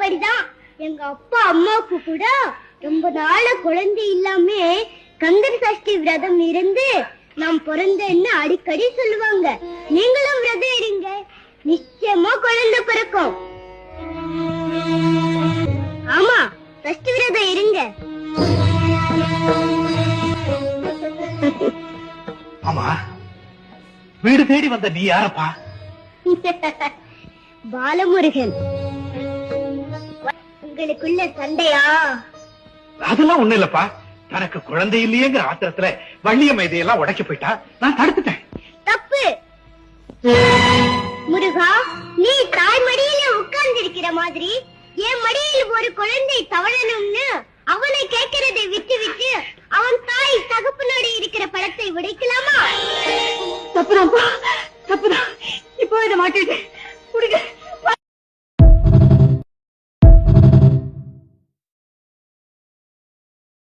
அப்படிதான் எங்க அப்பா அம்மாவுக்கு கூட ரொம்ப நாள குழந்தை இல்லாம கந்தர் சஷ்டி விரதம் இருந்து நாம் பிறந்தேன்னு அடிக்கடி சொல்லுவாங்க. நீங்களும் விரதம் இருங்க, நிச்சயமா குழந்தை பிறக்கும். ஆமா, சஷ்டி விரதம் இருங்க. ஆமா, வீடு தேடி வந்த நீ யாரப்பா? பாலமுருகன். உங்களுக்குள்ள சண்டையா? அதெல்லாம் ஒண்ணு இல்லப்பா. தனக்கு குழந்தை இல்லையேங்கிற ஆத்திரத்துல வள்ளியம்மை இதையெல்லாம் உடைக்க போயிட்டா, நான் தடுத்துட்டேன். தப்பு. முருகா, நீ தாய் மடியில உட்கார்ந்து இருக்கிற மாதிரி என் மடியில் ஒரு குழந்தை தவழணும்னு அவனை கேட்கிறதை விட்டு விட்டு அவன் தாய் தகப்பனோடு இருக்கிற பழத்தை உடைக்கலாமா? தப்புதான்ப்பா, தப்புதான். இப்போ இதை மாட்டிட்டு குடிக்க